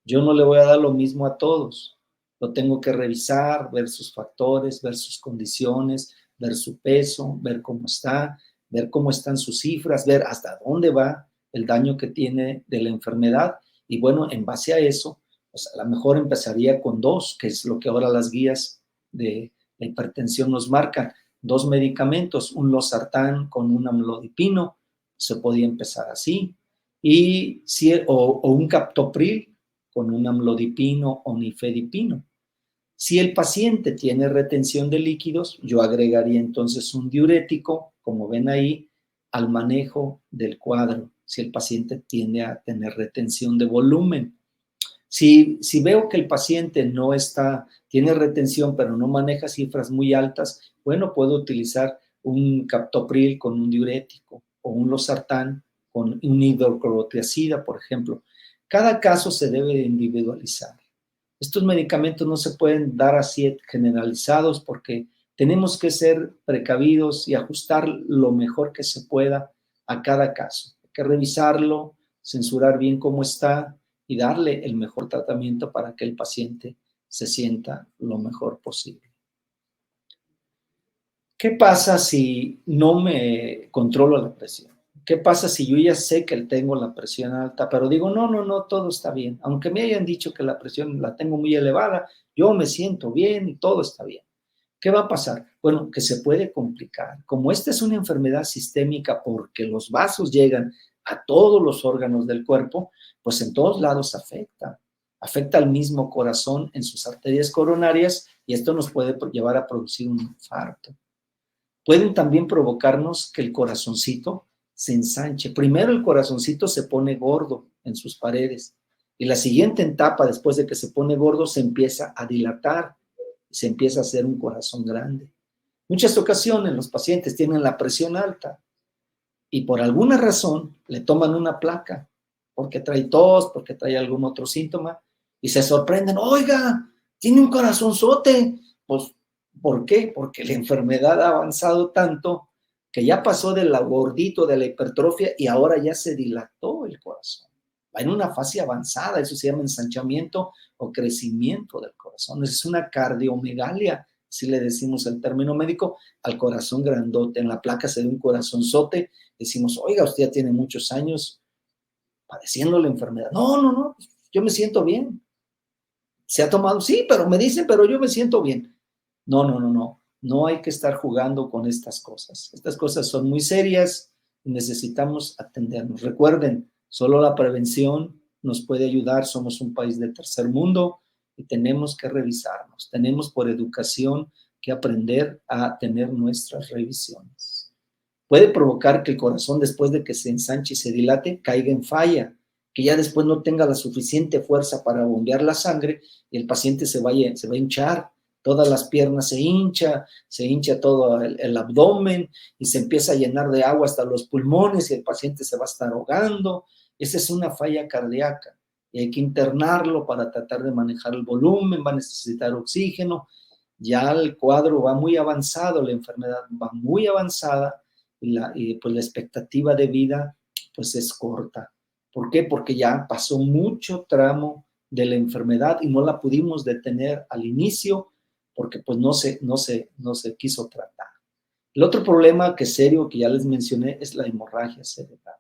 Yo no le voy a dar lo mismo a todos. Lo tengo que revisar, ver sus factores, ver sus condiciones, ver su peso, ver cómo está, ver cómo están sus cifras, ver hasta dónde va el daño que tiene de la enfermedad. Y bueno, en base a eso, pues a lo mejor empezaría con 2, que es lo que ahora las guías de la hipertensión nos marcan. 2 medicamentos, un losartán con un amlodipino, se podía empezar así. O un captopril con un amlodipino o nifedipino. Si el paciente tiene retención de líquidos, yo agregaría entonces un diurético, como ven ahí, al manejo del cuadro, si el paciente tiende a tener retención de volumen. Si veo que el paciente tiene retención, pero no maneja cifras muy altas, bueno, puedo utilizar un captopril con un diurético o un losartán con un hidroclorotiazida, por ejemplo. Cada caso se debe de individualizar. Estos medicamentos no se pueden dar así generalizados porque tenemos que ser precavidos y ajustar lo mejor que se pueda a cada caso. Hay que revisarlo, censurar bien cómo está y darle el mejor tratamiento para que el paciente se sienta lo mejor posible. ¿Qué pasa si no me controlo la presión? ¿Qué pasa si yo ya sé que tengo la presión alta, pero digo, no, todo está bien? Aunque me hayan dicho que la presión la tengo muy elevada, yo me siento bien y todo está bien. ¿Qué va a pasar? Bueno, que se puede complicar. Como esta es una enfermedad sistémica porque los vasos llegan a todos los órganos del cuerpo, pues en todos lados afecta. Afecta al mismo corazón en sus arterias coronarias y esto nos puede llevar a producir un infarto. Pueden también provocarnos que el corazoncito se ensanche. Primero el corazoncito se pone gordo en sus paredes y la siguiente etapa, después de que se pone gordo, se empieza a dilatar y se empieza a hacer un corazón grande. Muchas ocasiones los pacientes tienen la presión alta y por alguna razón le toman una placa porque trae tos, porque trae algún otro síntoma y se sorprenden, oiga, tiene un corazonzote. Pues, ¿por qué? Porque la enfermedad ha avanzado tanto que ya pasó de la gordito, de la hipertrofia, y ahora ya se dilató el corazón. Va en una fase avanzada, eso se llama ensanchamiento o crecimiento del corazón. Es una cardiomegalia, si le decimos el término médico, al corazón grandote. En la placa se ve un corazonzote, decimos, oiga, usted ya tiene muchos años padeciendo la enfermedad. No, yo me siento bien. ¿Se ha tomado? Sí, pero me dicen, pero yo me siento bien. No hay que estar jugando con estas cosas. Estas cosas son muy serias y necesitamos atendernos. Recuerden, solo la prevención nos puede ayudar. Somos un país de tercer mundo y tenemos que revisarnos. Tenemos por educación que aprender a tener nuestras revisiones. Puede provocar que el corazón, después de que se ensanche y se dilate, caiga en falla, que ya después no tenga la suficiente fuerza para bombear la sangre y el paciente se va a hinchar. Todas las piernas se hincha todo el abdomen y se empieza a llenar de agua hasta los pulmones y el paciente se va a estar ahogando. Esa es una falla cardíaca y hay que internarlo para tratar de manejar el volumen, va a necesitar oxígeno. Ya el cuadro va muy avanzado, la enfermedad va muy avanzada y pues la expectativa de vida pues es corta. ¿Por qué? Porque ya pasó mucho tramo de la enfermedad y no la pudimos detener al inicio porque pues no se quiso tratar. El otro problema que es serio, que ya les mencioné, es la hemorragia cerebral.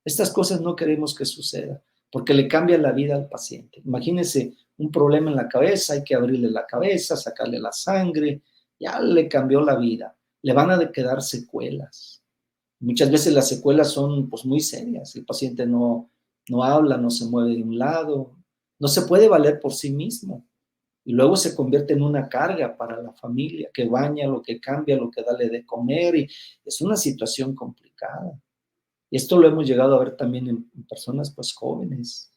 Estas cosas no queremos que suceda porque le cambia la vida al paciente. Imagínense un problema en la cabeza, hay que abrirle la cabeza, sacarle la sangre, ya le cambió la vida. Le van a quedar secuelas. Muchas veces las secuelas son pues muy serias. El paciente no habla, no se mueve de un lado, no se puede valer por sí mismo. Y luego se convierte en una carga para la familia, que baña, lo que cambia, lo que dale de comer, y es una situación complicada. Y esto lo hemos llegado a ver también en personas pues jóvenes,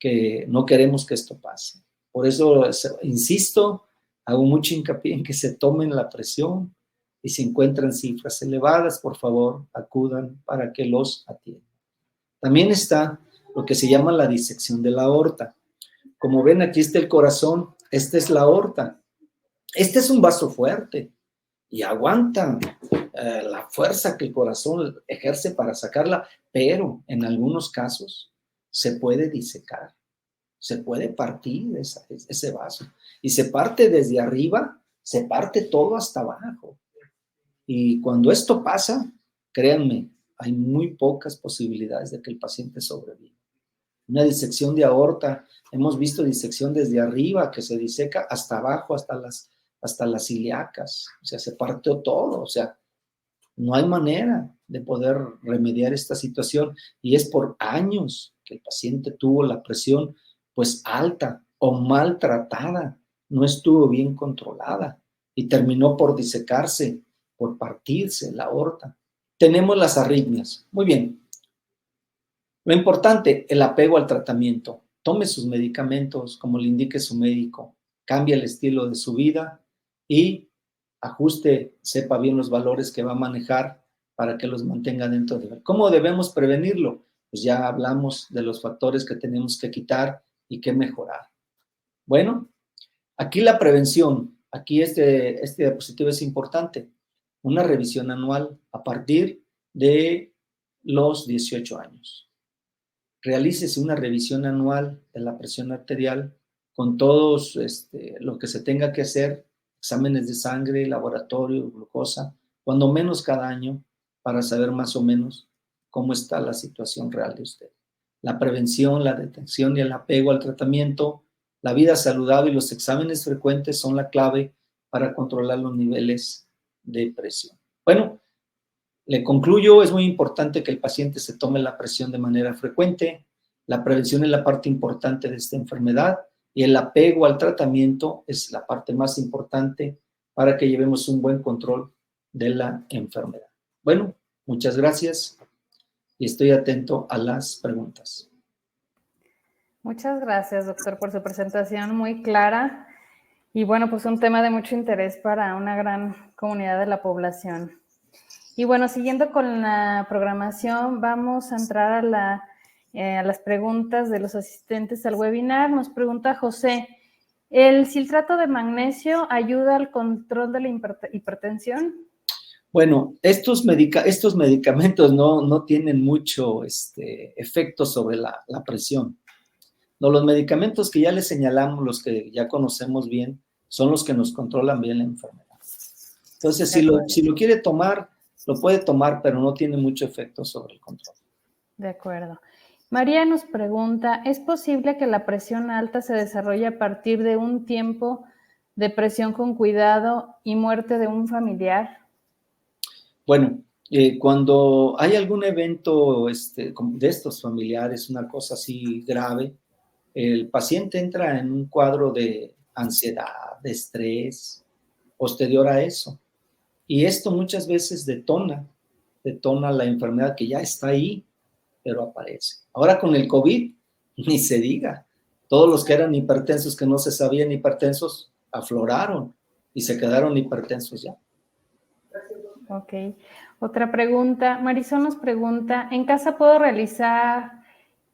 que no queremos que esto pase. Por eso insisto, hago mucho hincapié en que se tomen la presión, y si encuentran cifras elevadas, por favor, acudan para que los atiendan. También está lo que se llama la disección de la aorta. Como ven, aquí está el corazón, esta es la aorta. Este es un vaso fuerte y aguanta la fuerza que el corazón ejerce para sacarla, pero en algunos casos se puede disecar, se puede partir ese vaso. Y se parte desde arriba, se parte todo hasta abajo. Y cuando esto pasa, créanme, hay muy pocas posibilidades de que el paciente sobreviva. Una disección de aorta, hemos visto disección desde arriba que se diseca hasta abajo, hasta las ilíacas, o sea, se partió todo, o sea, no hay manera de poder remediar esta situación, y es por años que el paciente tuvo la presión pues alta o maltratada, no estuvo bien controlada y terminó por disecarse, por partirse la aorta. Tenemos las arritmias. Muy bien. Lo importante, el apego al tratamiento. Tome sus medicamentos como le indique su médico. Cambie el estilo de su vida y ajuste, sepa bien los valores que va a manejar para que los mantenga dentro de él. ¿Cómo debemos prevenirlo? Pues ya hablamos de los factores que tenemos que quitar y que mejorar. Bueno, aquí la prevención. Aquí este diapositivo es importante. Una revisión anual a partir de los 18 años. Realícese una revisión anual de la presión arterial con todos lo que se tenga que hacer, exámenes de sangre, laboratorio, glucosa, cuando menos cada año, para saber más o menos cómo está la situación real de usted. La prevención, la detección y el apego al tratamiento, la vida saludable y los exámenes frecuentes son la clave para controlar los niveles de presión. Bueno, le concluyo, es muy importante que el paciente se tome la presión de manera frecuente. La prevención es la parte importante de esta enfermedad y el apego al tratamiento es la parte más importante para que llevemos un buen control de la enfermedad. Bueno, muchas gracias y estoy atento a las preguntas. Muchas gracias, doctor, por su presentación muy clara y bueno, pues un tema de mucho interés para una gran comunidad de la población. Y bueno, siguiendo con la programación, vamos a entrar a las preguntas de los asistentes al webinar. Nos pregunta José, ¿el citrato de magnesio ayuda al control de la hipertensión? Bueno, estos medicamentos no tienen mucho efecto sobre la presión. No, los medicamentos que ya les señalamos, los que ya conocemos bien, son los que nos controlan bien la enfermedad. Entonces, si lo quiere tomar, lo puede tomar, pero no tiene mucho efecto sobre el control. De acuerdo. María nos pregunta, ¿es posible que la presión alta se desarrolle a partir de un tiempo de presión con cuidado y muerte de un familiar? Bueno, cuando hay algún evento de estos familiares, una cosa así grave, el paciente entra en un cuadro de ansiedad, de estrés, posterior a eso. Y esto muchas veces detona la enfermedad que ya está ahí, pero aparece. Ahora con el COVID, ni se diga. Todos los que eran hipertensos, que no se sabían hipertensos, afloraron y se quedaron hipertensos ya. Ok. Otra pregunta. Marisol nos pregunta, ¿en casa puedo realizar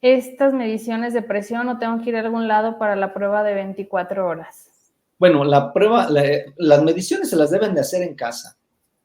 estas mediciones de presión o tengo que ir a algún lado para la prueba de 24 horas? Bueno, las mediciones se las deben de hacer en casa.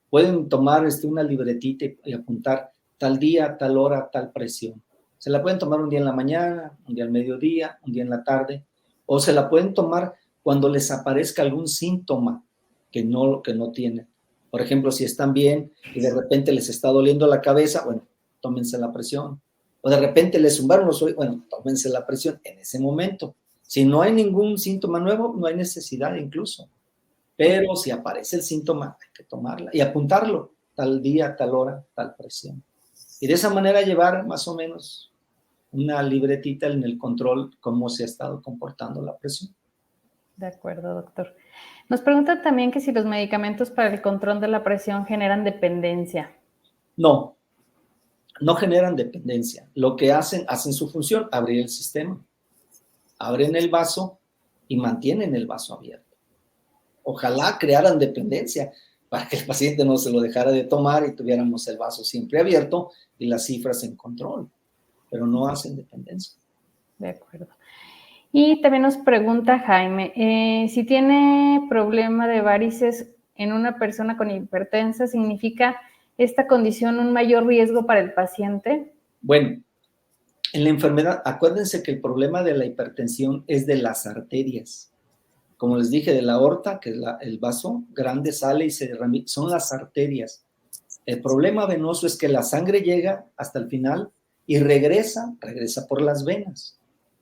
Pueden tomar una libretita y apuntar tal día, tal hora, tal presión. Se la pueden tomar un día en la mañana, un día al mediodía, un día en la tarde, o se la pueden tomar cuando les aparezca algún síntoma que no tienen. Por ejemplo, si están bien y de repente les está doliendo la cabeza, bueno, tómense la presión. O de repente les zumbaron los oídos, bueno, tómense la presión en ese momento. Si no hay ningún síntoma nuevo, no hay necesidad incluso. Pero si aparece el síntoma, hay que tomarla y apuntarlo, tal día, tal hora, tal presión. Y de esa manera llevar más o menos una libretita en el control, cómo se ha estado comportando la presión. De acuerdo, doctor. Nos preguntan también que si los medicamentos para el control de la presión generan dependencia. No, no generan dependencia. Lo que hacen su función, abrir el sistema. Abren el vaso y mantienen el vaso abierto. Ojalá crearan dependencia para que el paciente no se lo dejara de tomar y tuviéramos el vaso siempre abierto y las cifras en control, pero no hacen dependencia. De acuerdo. Y también nos pregunta Jaime, si tiene problema de varices en una persona con hipertensa, ¿significa esta condición un mayor riesgo para el paciente? Bueno, en la enfermedad, acuérdense que el problema de la hipertensión es de las arterias. Como les dije, de la aorta, que es el vaso grande, sale y se derrama, son las arterias. El problema venoso es que la sangre llega hasta el final y regresa por las venas.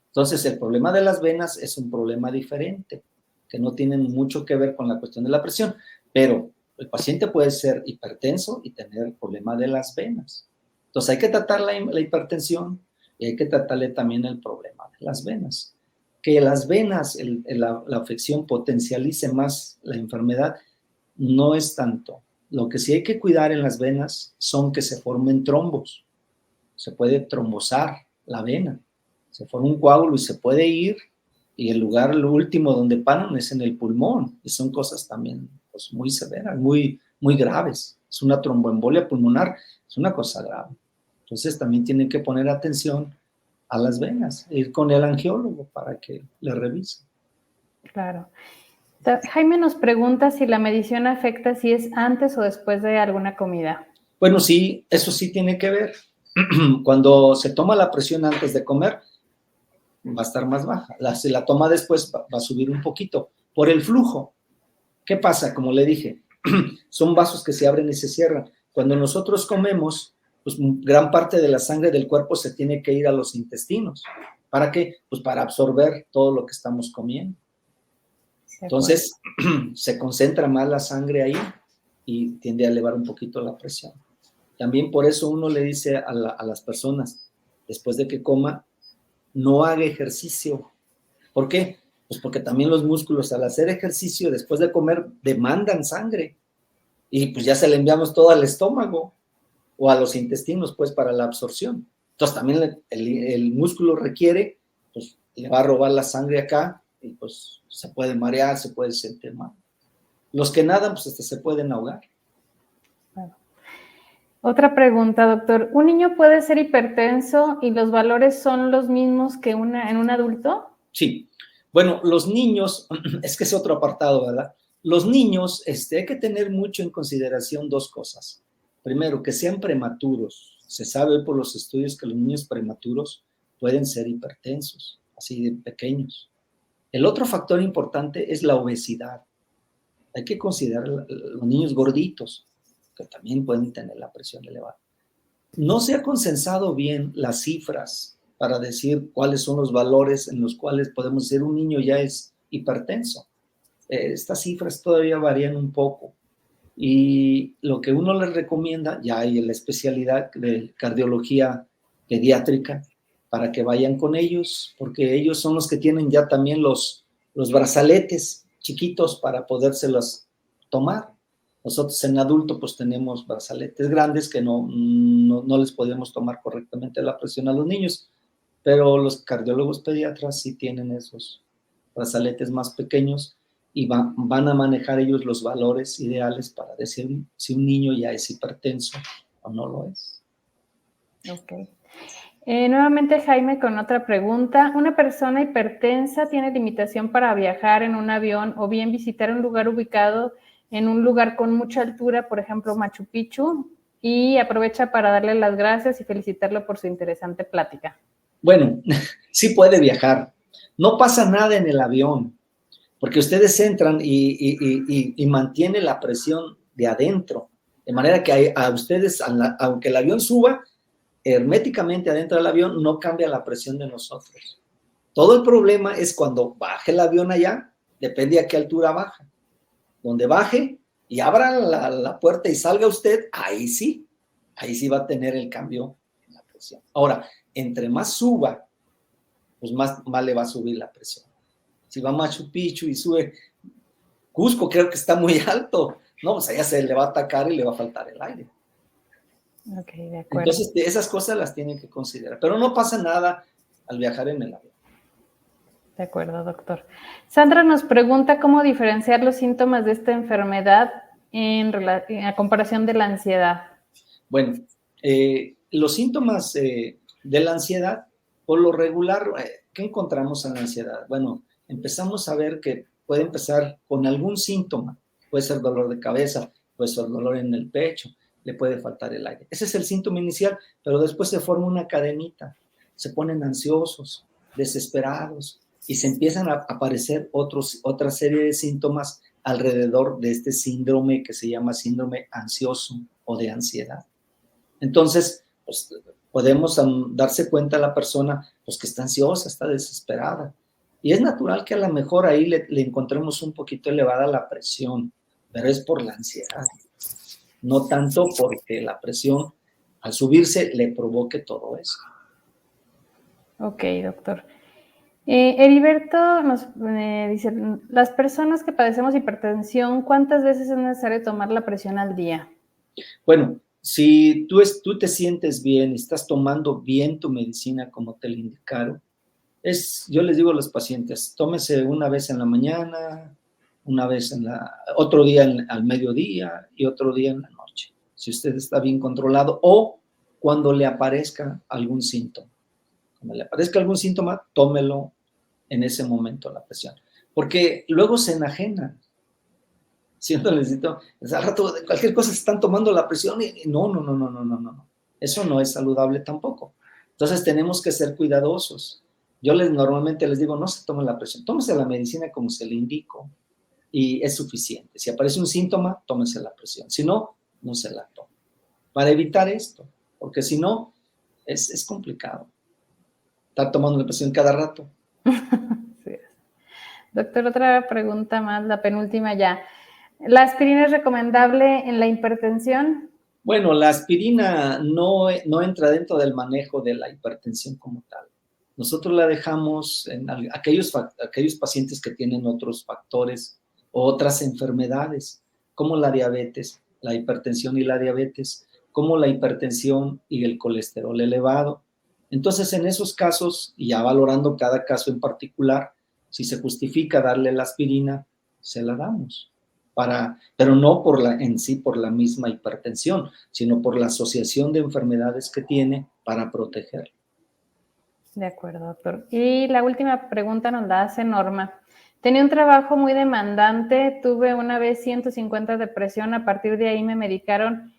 Entonces, el problema de las venas es un problema diferente, que no tienen mucho que ver con la cuestión de la presión, pero el paciente puede ser hipertenso y tener problema de las venas. Entonces, hay que tratar la hipertensión y hay que tratarle también el problema de las venas. Que las venas, la afección potencialice más la enfermedad, no es tanto. Lo que sí hay que cuidar en las venas son que se formen trombos. Se puede trombosar la vena. Se forma un coágulo y se puede ir, y el lugar, lo último donde paran es en el pulmón, y son cosas también pues, muy severas, muy, muy graves. Es una tromboembolia pulmonar, es una cosa grave. Entonces también tienen que poner atención a las venas, ir con el angiólogo para que le revise. Claro. Jaime nos pregunta si la medición afecta si es antes o después de alguna comida. Bueno, sí, eso sí tiene que ver. Cuando se toma la presión antes de comer, va a estar más baja. Si la toma después, va a subir un poquito por el flujo. ¿Qué pasa? Como le dije, son vasos que se abren y se cierran. Cuando nosotros comemos, pues gran parte de la sangre del cuerpo se tiene que ir a los intestinos. ¿Para qué? Pues para absorber todo lo que estamos comiendo. Entonces, se concentra más la sangre ahí y tiende a elevar un poquito la presión. También por eso uno le dice a las personas, después de que coma, no haga ejercicio. ¿Por qué? Pues porque también los músculos al hacer ejercicio después de comer demandan sangre y pues ya se le enviamos todo al estómago o a los intestinos pues para la absorción. Entonces también el músculo requiere, pues le va a robar la sangre acá y pues se puede marear, se puede sentir mal. Los que nadan pues hasta se pueden ahogar. Otra pregunta, doctor. ¿Un niño puede ser hipertenso y los valores son los mismos que en un adulto? Sí. Bueno, los niños, es que es otro apartado, ¿verdad? Los niños, hay que tener mucho en consideración dos cosas. Primero, que sean prematuros. Se sabe por los estudios que los niños prematuros pueden ser hipertensos, así de pequeños. El otro factor importante es la obesidad. Hay que considerar los niños gorditos, que también pueden tener la presión elevada. No se ha consensado bien las cifras para decir cuáles son los valores en los cuales podemos decir un niño ya es hipertenso. Estas cifras todavía varían un poco y lo que uno les recomienda, ya hay la especialidad de cardiología pediátrica, para que vayan con ellos, porque ellos son los que tienen ya también los brazaletes chiquitos para podérselos tomar. Nosotros en adulto pues tenemos brazaletes grandes que no les podemos tomar correctamente la presión a los niños, pero los cardiólogos pediatras sí tienen esos brazaletes más pequeños y van a manejar ellos los valores ideales para decir si un niño ya es hipertenso o no lo es. Ok. Nuevamente Jaime con otra pregunta. ¿Una persona hipertensa tiene limitación para viajar en un avión o bien visitar un lugar ubicado en un lugar con mucha altura, por ejemplo Machu Picchu, y aprovecha para darle las gracias y felicitarlo por su interesante plática? Bueno, sí puede viajar. No pasa nada en el avión, porque ustedes entran y mantienen la presión de adentro, de manera que a ustedes, aunque el avión suba, herméticamente adentro del avión no cambia la presión de nosotros. Todo el problema es cuando baje el avión allá, depende a qué altura baja. Donde baje y abra la puerta y salga usted, ahí sí va a tener el cambio en la presión. Ahora, entre más suba, pues más le va a subir la presión. Si va a Machu Picchu y sube Cusco, creo que está muy alto, no, pues allá se le va a atacar y le va a faltar el aire. Ok, de acuerdo. Entonces, esas cosas las tienen que considerar, pero no pasa nada al viajar en el avión. De acuerdo, doctor. Sandra nos pregunta cómo diferenciar los síntomas de esta enfermedad a comparación de la ansiedad. Bueno, los síntomas de la ansiedad, por lo regular, ¿qué encontramos en la ansiedad? Bueno, empezamos a ver que puede empezar con algún síntoma. Puede ser dolor de cabeza, puede ser dolor en el pecho, le puede faltar el aire. Ese es el síntoma inicial, pero después se forma una cadenita. Se ponen ansiosos, desesperados, y se empiezan a aparecer otra serie de síntomas alrededor de este síndrome que se llama síndrome ansioso o de ansiedad. Entonces, pues, podemos darse cuenta a la persona pues, que está ansiosa, está desesperada. Y es natural que a lo mejor ahí le encontremos un poquito elevada la presión, pero es por la ansiedad. No tanto porque la presión al subirse le provoque todo eso. Ok, doctor. Heriberto nos dice, las personas que padecemos hipertensión, ¿cuántas veces es necesario tomar la presión al día? Bueno, si tú te sientes bien, estás tomando bien tu medicina como te lo indicaron, yo les digo a los pacientes, tómese una vez en la mañana, una vez otro día al mediodía y otro día en la noche, si usted está bien controlado o cuando le aparezca algún síntoma. Cuando le aparezca algún síntoma, tómelo en ese momento la presión, porque luego se enajenan. Siento necesito, al rato de cualquier cosa se están tomando la presión y no. Eso no es saludable tampoco. Entonces tenemos que ser cuidadosos. Yo normalmente les digo, no se tomen la presión, tómese la medicina como se le indico y es suficiente. Si aparece un síntoma, tómese la presión. Si no, no se la tome. Para evitar esto, porque si no, es complicado estar tomando la presión cada rato. Sí. Doctor, otra pregunta más, la penúltima ya. ¿La aspirina es recomendable en la hipertensión? Bueno, la aspirina no entra dentro del manejo de la hipertensión como tal. Nosotros la dejamos en aquellos pacientes que tienen otros factores o otras enfermedades, como la diabetes, la hipertensión y la diabetes, como la hipertensión y el colesterol elevado. Entonces, en esos casos, y ya valorando cada caso en particular, si se justifica darle la aspirina, se la damos. Pero no por la misma hipertensión, sino por la asociación de enfermedades que tiene para proteger. De acuerdo, doctor. Y la última pregunta nos la hace Norma. Tenía un trabajo muy demandante, tuve una vez 150 de presión, a partir de ahí me medicaron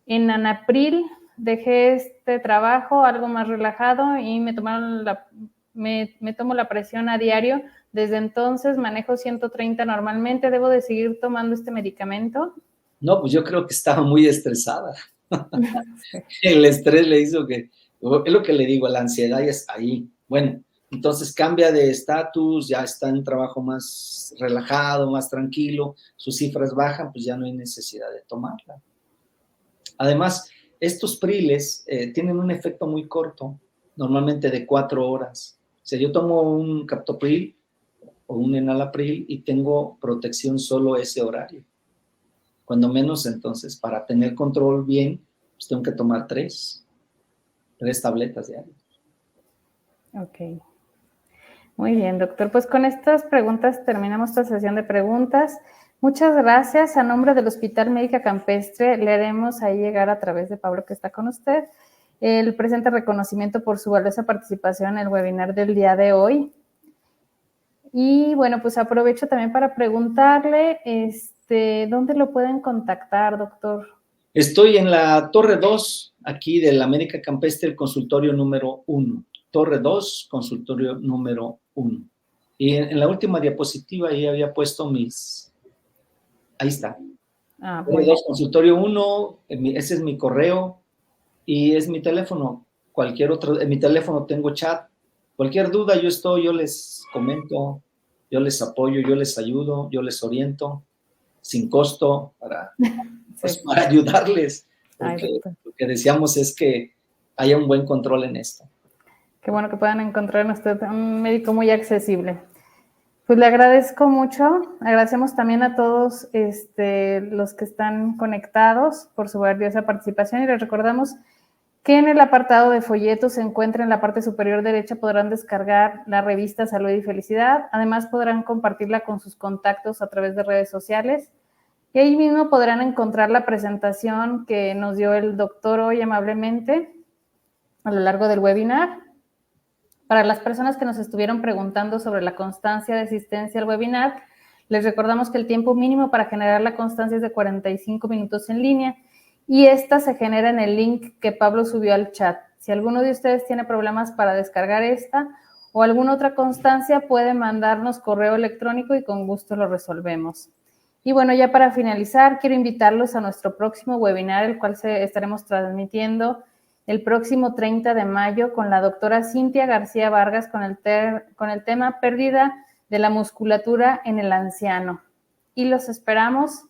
enalapril, dejé este trabajo algo más relajado y me tomo la presión a diario. Desde entonces manejo 130 normalmente. ¿Debo de seguir tomando este medicamento? No, pues yo creo que estaba muy estresada. El estrés le hizo es lo que le digo, la ansiedad ya está ahí. Bueno, entonces cambia de estatus, ya está en trabajo más relajado, más tranquilo, sus cifras bajan, pues ya no hay necesidad de tomarla. Además, estos priles tienen un efecto muy corto, normalmente de 4 horas. O sea, yo tomo un captopril o un enalapril y tengo protección solo ese horario. Cuando menos, entonces, para tener control bien, pues tengo que tomar 3 tabletas diarias. Ok. Muy bien, doctor. Pues con estas preguntas terminamos esta sesión de preguntas. Muchas gracias. A nombre del Hospital Médica Campestre, le haremos ahí llegar a través de Pablo, que está con usted, el presente reconocimiento por su valiosa participación en el webinar del día de hoy. Y bueno, pues aprovecho también para preguntarle, ¿dónde lo pueden contactar, doctor? Estoy en la Torre 2, aquí de la Médica Campestre, el consultorio número 1. Torre 2, consultorio número 1. Y en la última diapositiva ahí había puesto ahí está. Torre 2, consultorio 1, ese es mi correo y es mi teléfono. En mi teléfono tengo chat, Cualquier duda yo les comento, yo les apoyo, yo les ayudo, yo les oriento sin costo pues, Sí. para ayudarles, Ay, porque doctor. lo que deseamos es que haya un buen control en esto. Qué bueno que puedan encontrar en usted un médico muy accesible. Pues le agradezco mucho, agradecemos también a todos los que están conectados por su valiosa participación y les recordamos que en el apartado de folletos se encuentra en la parte superior derecha, podrán descargar la revista Salud y Felicidad, además podrán compartirla con sus contactos a través de redes sociales y ahí mismo podrán encontrar la presentación que nos dio el doctor hoy amablemente a lo largo del webinar. Para las personas que nos estuvieron preguntando sobre la constancia de asistencia al webinar, les recordamos que el tiempo mínimo para generar la constancia es de 45 minutos en línea y esta se genera en el link que Pablo subió al chat. Si alguno de ustedes tiene problemas para descargar esta o alguna otra constancia, puede mandarnos correo electrónico y con gusto lo resolvemos. Y bueno, ya para finalizar, quiero invitarlos a nuestro próximo webinar, el cual estaremos transmitiendo el próximo 30 de mayo con la doctora Cintia García Vargas con el tema pérdida de la musculatura en el anciano. Y los esperamos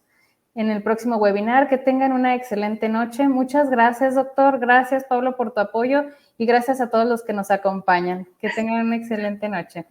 en el próximo webinar. Que tengan una excelente noche. Muchas gracias, doctor. Gracias, Pablo, por tu apoyo y gracias a todos los que nos acompañan. Que tengan una excelente noche.